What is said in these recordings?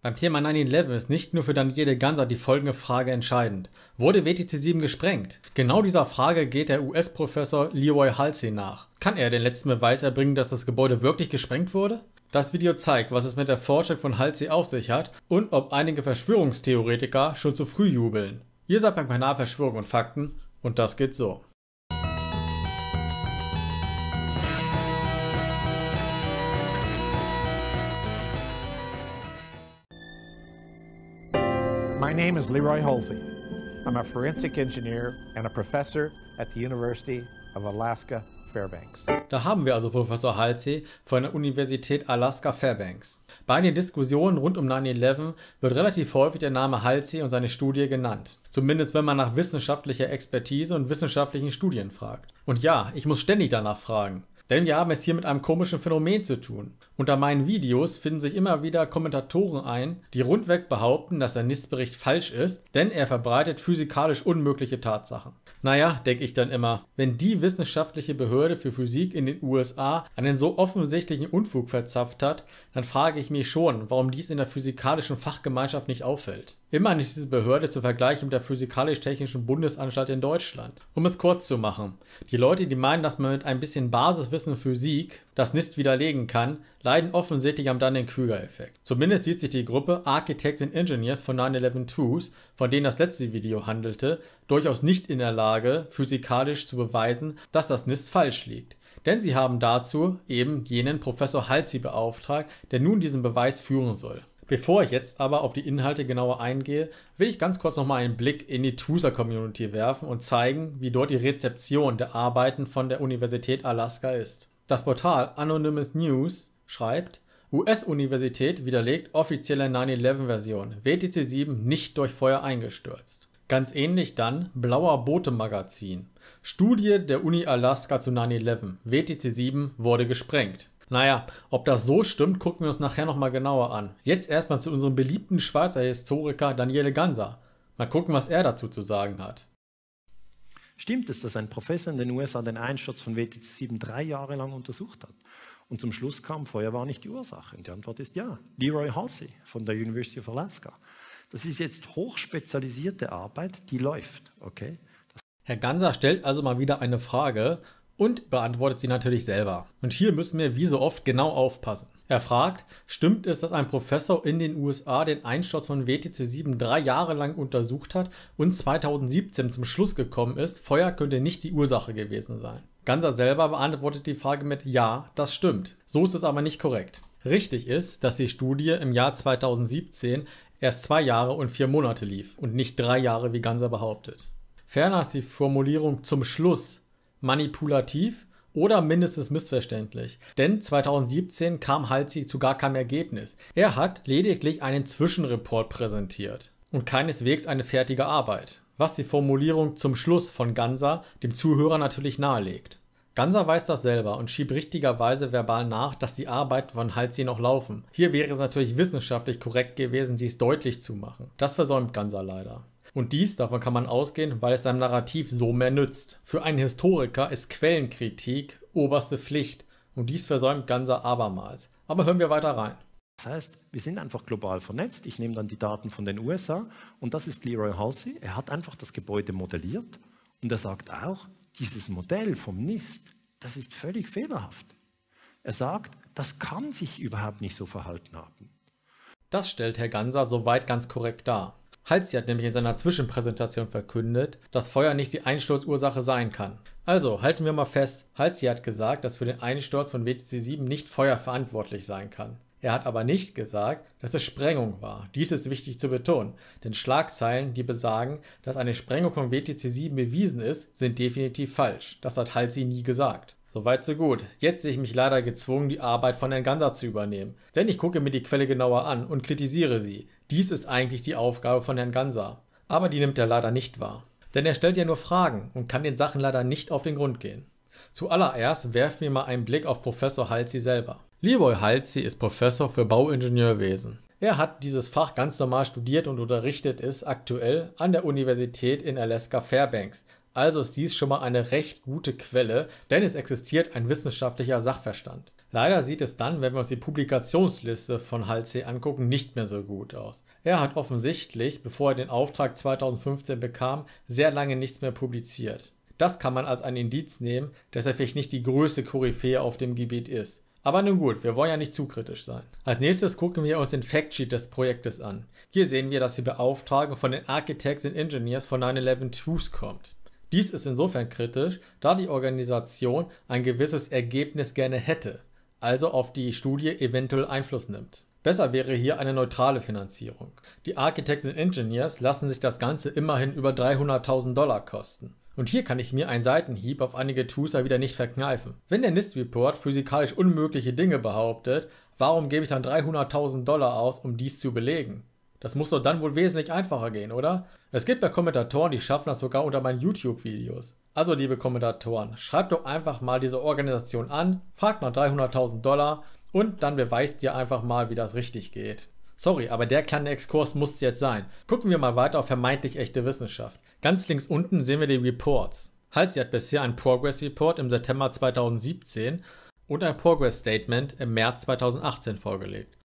Beim Thema 9/11 ist nicht nur für Daniele Ganser die folgende Frage entscheidend. Wurde WTC7 gesprengt? Genau dieser Frage geht der US-Professor Leroy Hulsey nach. Kann er den letzten Beweis erbringen, dass das Gebäude wirklich gesprengt wurde? Das Video zeigt, was es mit der Forschung von Hulsey auf sich hat und ob einige Verschwörungstheoretiker schon zu früh jubeln. Ihr seid beim Kanal Verschwörung und Fakten und das geht so. My name is Leroy Hulsey. I'm a forensic engineer and a professor at the University of Alaska, Fairbanks. Da haben wir also Professor Hulsey von der Universität Alaska Fairbanks. Bei den Diskussionen rund um 9/11 wird relativ häufig der Name Hulsey und seine Studie genannt. Zumindest wenn man nach wissenschaftlicher Expertise und wissenschaftlichen Studien fragt. Und ja, ich muss ständig danach fragen. Denn wir haben es hier mit einem komischen Phänomen zu tun. Unter meinen Videos finden sich immer wieder Kommentatoren ein, die rundweg behaupten, dass der NIST-Bericht falsch ist, denn er verbreitet physikalisch unmögliche Tatsachen. Naja, denke ich dann immer, wenn die wissenschaftliche Behörde für Physik in den USA einen so offensichtlichen Unfug verzapft hat, dann frage ich mich schon, warum dies in der physikalischen Fachgemeinschaft nicht auffällt. Immerhin ist diese Behörde zu vergleichen mit der Physikalisch-Technischen Bundesanstalt in Deutschland. Um es kurz zu machen, die Leute, die meinen, dass man mit ein bisschen Basiswissen Physik das NIST widerlegen kann, leiden offensichtlich am Dunning-Kruger-Effekt. Zumindest sieht sich die Gruppe Architects and Engineers von 9/11 Truth, von denen das letzte Video handelte, durchaus nicht in der Lage, physikalisch zu beweisen, dass das NIST falsch liegt. Denn sie haben dazu eben jenen Professor Hulsey beauftragt, der nun diesen Beweis führen soll. Bevor ich jetzt aber auf die Inhalte genauer eingehe, will ich ganz kurz nochmal einen Blick in die Truther-Community werfen und zeigen, wie dort die Rezeption der Arbeiten von der Universität Alaska ist. Das Portal Anonymous News schreibt, US-Universität widerlegt offizielle 9/11-Version, WTC7 nicht durch Feuer eingestürzt. Ganz ähnlich dann Blauer Bote-Magazin. Studie der Uni Alaska zu 9/11, WTC7 wurde gesprengt. Naja, ob das so stimmt, gucken wir uns nachher nochmal genauer an. Jetzt erstmal zu unserem beliebten Schweizer Historiker Daniele Ganser. Mal gucken, was er dazu zu sagen hat. Stimmt es, dass ein Professor in den USA den Einsturz von WTC7 3 Jahre lang untersucht hat? Und zum Schluss kam, Feuer war nicht die Ursache. Und die Antwort ist ja. Leroy Hulsey von der University of Alaska. Das ist jetzt hochspezialisierte Arbeit, die läuft. Okay? Herr Ganser stellt also mal wieder eine Frage und beantwortet sie natürlich selber. Und hier müssen wir wie so oft genau aufpassen. Er fragt, stimmt es, dass ein Professor in den USA den Einsturz von WTC7 3 Jahre lang untersucht hat und 2017 zum Schluss gekommen ist, Feuer könnte nicht die Ursache gewesen sein? Ganser selber beantwortet die Frage mit ja, das stimmt. So ist es aber nicht korrekt. Richtig ist, dass die Studie im Jahr 2017 erst 2 Jahre und 4 Monate lief und nicht 3 Jahre, wie Ganser behauptet. Ferner ist die Formulierung zum Schluss manipulativ oder mindestens missverständlich, denn 2017 kam Hulsey zu gar keinem Ergebnis. Er hat lediglich einen Zwischenreport präsentiert und keineswegs eine fertige Arbeit, was die Formulierung zum Schluss von Ganser dem Zuhörer natürlich nahelegt. Ganser weiß das selber und schiebt richtigerweise verbal nach, dass die Arbeiten von Hulsey noch laufen. Hier wäre es natürlich wissenschaftlich korrekt gewesen, dies deutlich zu machen. Das versäumt Ganser leider. Und dies, davon kann man ausgehen, weil es seinem Narrativ so mehr nützt. Für einen Historiker ist Quellenkritik oberste Pflicht und dies versäumt Ganser abermals. Aber hören wir weiter rein. Das heißt, wir sind einfach global vernetzt. Ich nehme dann die Daten von den USA und das ist Leroy Hulsey. Er hat einfach das Gebäude modelliert und er sagt auch, dieses Modell vom NIST, das ist völlig fehlerhaft. Er sagt, das kann sich überhaupt nicht so verhalten haben. Das stellt Herr Ganser soweit ganz korrekt dar. Hulsey hat nämlich in seiner Zwischenpräsentation verkündet, dass Feuer nicht die Einsturzursache sein kann. Also halten wir mal fest, Hulsey hat gesagt, dass für den Einsturz von WTC7 nicht Feuer verantwortlich sein kann. Er hat aber nicht gesagt, dass es Sprengung war. Dies ist wichtig zu betonen, denn Schlagzeilen, die besagen, dass eine Sprengung von WTC7 bewiesen ist, sind definitiv falsch. Das hat Hulsey nie gesagt. Soweit so gut. Jetzt sehe ich mich leider gezwungen, die Arbeit von Herrn Ganser zu übernehmen. Denn ich gucke mir die Quelle genauer an und kritisiere sie. Dies ist eigentlich die Aufgabe von Herrn Ganser. Aber die nimmt er leider nicht wahr. Denn er stellt ja nur Fragen und kann den Sachen leider nicht auf den Grund gehen. Zuallererst werfen wir mal einen Blick auf Professor Hulsey selber. Leroy Hulsey ist Professor für Bauingenieurwesen. Er hat dieses Fach ganz normal studiert und unterrichtet es aktuell an der Universität in Alaska Fairbanks. Also ist dies schon mal eine recht gute Quelle, denn es existiert ein wissenschaftlicher Sachverstand. Leider sieht es dann, wenn wir uns die Publikationsliste von Hulsey angucken, nicht mehr so gut aus. Er hat offensichtlich, bevor er den Auftrag 2015 bekam, sehr lange nichts mehr publiziert. Das kann man als ein Indiz nehmen, dass er vielleicht nicht die größte Koryphäe auf dem Gebiet ist. Aber nun gut, wir wollen ja nicht zu kritisch sein. Als nächstes gucken wir uns den Factsheet des Projektes an. Hier sehen wir, dass die Beauftragung von den Architects and Engineers von 9/11 Truth kommt. Dies ist insofern kritisch, da die Organisation ein gewisses Ergebnis gerne hätte, also auf die Studie eventuell Einfluss nimmt. Besser wäre hier eine neutrale Finanzierung. Die Architects and Engineers lassen sich das Ganze immerhin über $300.000 kosten. Und hier kann ich mir einen Seitenhieb auf einige Truther wieder nicht verkneifen. Wenn der NIST Report physikalisch unmögliche Dinge behauptet, warum gebe ich dann $300.000 aus, um dies zu belegen? Das muss doch dann wohl wesentlich einfacher gehen, oder? Es gibt ja Kommentatoren, die schaffen das sogar unter meinen YouTube-Videos. Also liebe Kommentatoren, schreibt doch einfach mal diese Organisation an, fragt nach $300.000 und dann beweist ihr einfach mal, wie das richtig geht. Sorry, aber der kleine Exkurs muss jetzt sein. Gucken wir mal weiter auf vermeintlich echte Wissenschaft. Ganz links unten sehen wir die Reports. Hulsey hat bisher einen Progress Report im September 2017 und ein Progress Statement im März 2018 vorgelegt.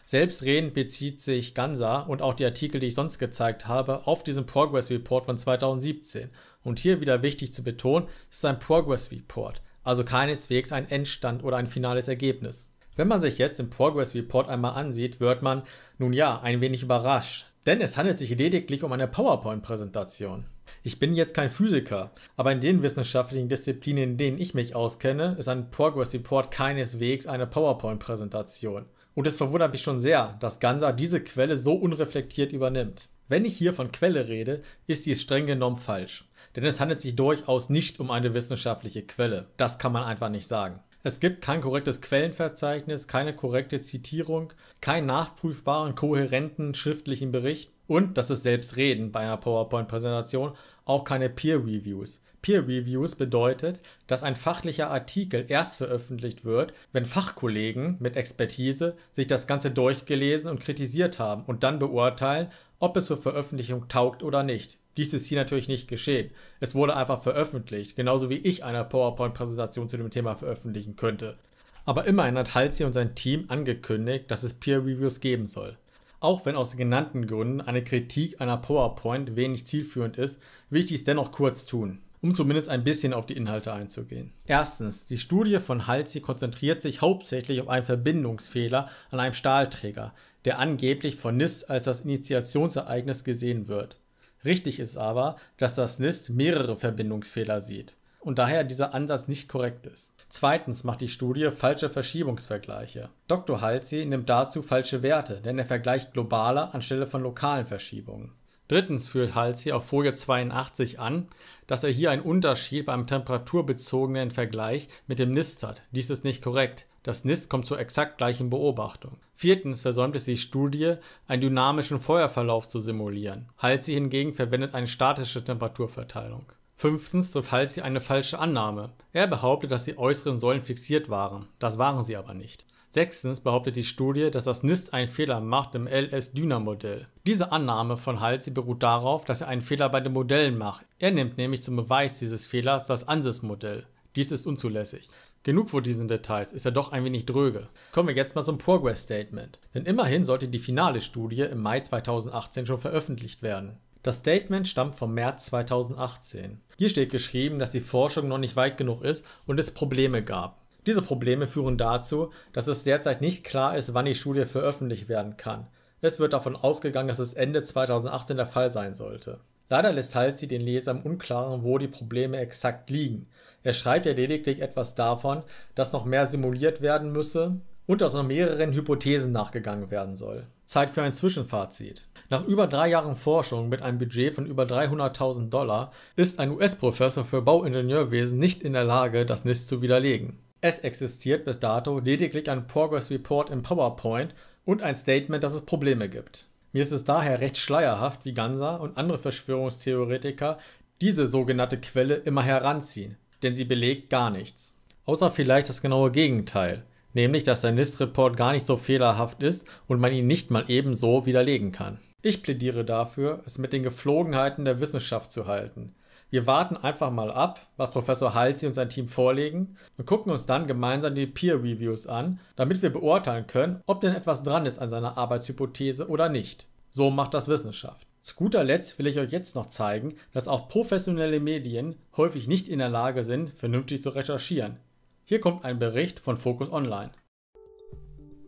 Selbstredend bezieht sich Ganser und auch die Artikel, die ich sonst gezeigt habe, auf diesen Progress Report von 2017. Und hier wieder wichtig zu betonen, es ist ein Progress Report, also keineswegs ein Endstand oder ein finales Ergebnis. Wenn man sich jetzt den Progress Report einmal ansieht, wird man, nun ja, ein wenig überrascht. Denn es handelt sich lediglich um eine Powerpoint Präsentation. Ich bin jetzt kein Physiker, aber in den wissenschaftlichen Disziplinen, in denen ich mich auskenne, ist ein Progress Report keineswegs eine Powerpoint Präsentation. Und es verwundert mich schon sehr, dass Ganser diese Quelle so unreflektiert übernimmt. Wenn ich hier von Quelle rede, ist dies streng genommen falsch. Denn es handelt sich durchaus nicht um eine wissenschaftliche Quelle. Das kann man einfach nicht sagen. Es gibt kein korrektes Quellenverzeichnis, keine korrekte Zitierung, keinen nachprüfbaren, kohärenten schriftlichen Bericht und, das ist selbstredend bei einer PowerPoint-Präsentation, auch keine Peer-Reviews. Peer-Reviews bedeutet, dass ein fachlicher Artikel erst veröffentlicht wird, wenn Fachkollegen mit Expertise sich das Ganze durchgelesen und kritisiert haben und dann beurteilen, ob es zur Veröffentlichung taugt oder nicht. Dies ist hier natürlich nicht geschehen. Es wurde einfach veröffentlicht, genauso wie ich eine PowerPoint-Präsentation zu dem Thema veröffentlichen könnte. Aber immerhin hat Hulsey und sein Team angekündigt, dass es Peer-Reviews geben soll. Auch wenn aus den genannten Gründen eine Kritik einer PowerPoint wenig zielführend ist, will ich dies dennoch kurz tun, um zumindest ein bisschen auf die Inhalte einzugehen. Erstens, die Studie von Hulsey konzentriert sich hauptsächlich auf einen Verbindungsfehler an einem Stahlträger, der angeblich von NIST als das Initiationsereignis gesehen wird. Richtig ist aber, dass das NIST mehrere Verbindungsfehler sieht und daher dieser Ansatz nicht korrekt ist. Zweitens macht die Studie falsche Verschiebungsvergleiche. Dr. Hulsey nimmt dazu falsche Werte, denn er vergleicht globale anstelle von lokalen Verschiebungen. Drittens führt Hulsey auf Folie 82 an, dass er hier einen Unterschied beim temperaturbezogenen Vergleich mit dem NIST hat. Dies ist nicht korrekt. Das NIST kommt zur exakt gleichen Beobachtung. Viertens versäumt es die Studie, einen dynamischen Feuerverlauf zu simulieren. Hulsey hingegen verwendet eine statische Temperaturverteilung. Fünftens trifft Hulsey eine falsche Annahme. Er behauptet, dass die äußeren Säulen fixiert waren. Das waren sie aber nicht. Sechstens behauptet die Studie, dass das NIST einen Fehler macht im LS-Dyna-Modell. Diese Annahme von Hulsey beruht darauf, dass er einen Fehler bei den Modellen macht. Er nimmt nämlich zum Beweis dieses Fehlers das ANSYS-Modell. Dies ist unzulässig. Genug von diesen Details, ist ja doch ein wenig dröge. Kommen wir jetzt mal zum Progress Statement. Denn immerhin sollte die finale Studie im Mai 2018 schon veröffentlicht werden. Das Statement stammt vom März 2018. Hier steht geschrieben, dass die Forschung noch nicht weit genug ist und es Probleme gab. Diese Probleme führen dazu, dass es derzeit nicht klar ist, wann die Studie veröffentlicht werden kann. Es wird davon ausgegangen, dass es Ende 2018 der Fall sein sollte. Leider lässt Hulsey den Leser im Unklaren, wo die Probleme exakt liegen. Er schreibt ja lediglich etwas davon, dass noch mehr simuliert werden müsse und dass noch mehreren Hypothesen nachgegangen werden soll. Zeit für ein Zwischenfazit. Nach über 3 Jahren Forschung mit einem Budget von über $300.000 ist ein US-Professor für Bauingenieurwesen nicht in der Lage, das NIST zu widerlegen. Es existiert bis dato lediglich ein Progress Report im PowerPoint und ein Statement, dass es Probleme gibt. Mir ist es daher recht schleierhaft, wie Ganser und andere Verschwörungstheoretiker diese sogenannte Quelle immer heranziehen, denn sie belegt gar nichts. Außer vielleicht das genaue Gegenteil, nämlich dass der NIST Report gar nicht so fehlerhaft ist und man ihn nicht mal ebenso widerlegen kann. Ich plädiere dafür, es mit den Gepflogenheiten der Wissenschaft zu halten. Wir warten einfach mal ab, was Professor Hulsey und sein Team vorlegen und gucken uns dann gemeinsam die Peer-Reviews an, damit wir beurteilen können, ob denn etwas dran ist an seiner Arbeitshypothese oder nicht. So macht das Wissenschaft. Zu guter Letzt will ich euch jetzt noch zeigen, dass auch professionelle Medien häufig nicht in der Lage sind, vernünftig zu recherchieren. Hier kommt ein Bericht von Focus Online.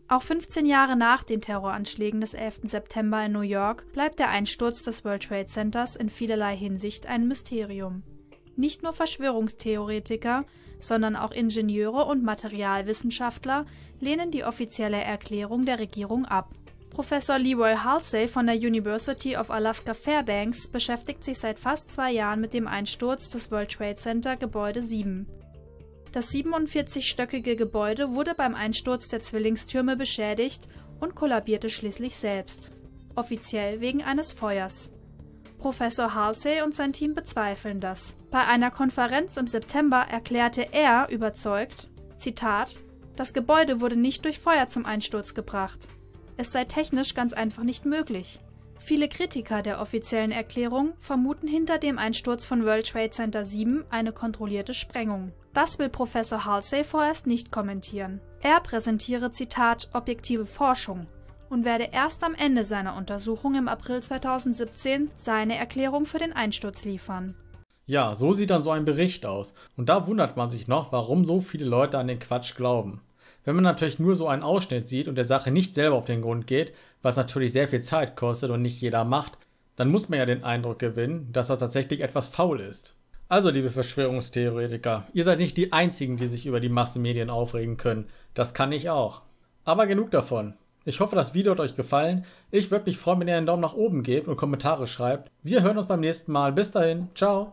Auch 15 Jahre nach den Terroranschlägen des 11. September in New York bleibt der Einsturz des World Trade Centers in vielerlei Hinsicht ein Mysterium. Nicht nur Verschwörungstheoretiker, sondern auch Ingenieure und Materialwissenschaftler lehnen die offizielle Erklärung der Regierung ab. Professor Leroy Hulsey von der University of Alaska Fairbanks beschäftigt sich seit fast 2 Jahren mit dem Einsturz des World Trade Center Gebäude 7. Das 47-stöckige Gebäude wurde beim Einsturz der Zwillingstürme beschädigt und kollabierte schließlich selbst. Offiziell wegen eines Feuers. Professor Hulsey und sein Team bezweifeln das. Bei einer Konferenz im September erklärte er überzeugt, Zitat, das Gebäude wurde nicht durch Feuer zum Einsturz gebracht. Es sei technisch ganz einfach nicht möglich. Viele Kritiker der offiziellen Erklärung vermuten hinter dem Einsturz von World Trade Center 7 eine kontrollierte Sprengung. Das will Professor Hulsey vorerst nicht kommentieren. Er präsentiere, Zitat, objektive Forschung und werde erst am Ende seiner Untersuchung im April 2017 seine Erklärung für den Einsturz liefern. Ja, so sieht dann so ein Bericht aus. Und da wundert man sich noch, warum so viele Leute an den Quatsch glauben. Wenn man natürlich nur so einen Ausschnitt sieht und der Sache nicht selber auf den Grund geht, was natürlich sehr viel Zeit kostet und nicht jeder macht, dann muss man ja den Eindruck gewinnen, dass das tatsächlich etwas faul ist. Also, liebe Verschwörungstheoretiker, ihr seid nicht die Einzigen, die sich über die Massenmedien aufregen können. Das kann ich auch. Aber genug davon. Ich hoffe, das Video hat euch gefallen. Ich würde mich freuen, wenn ihr einen Daumen nach oben gebt und Kommentare schreibt. Wir hören uns beim nächsten Mal. Bis dahin. Ciao.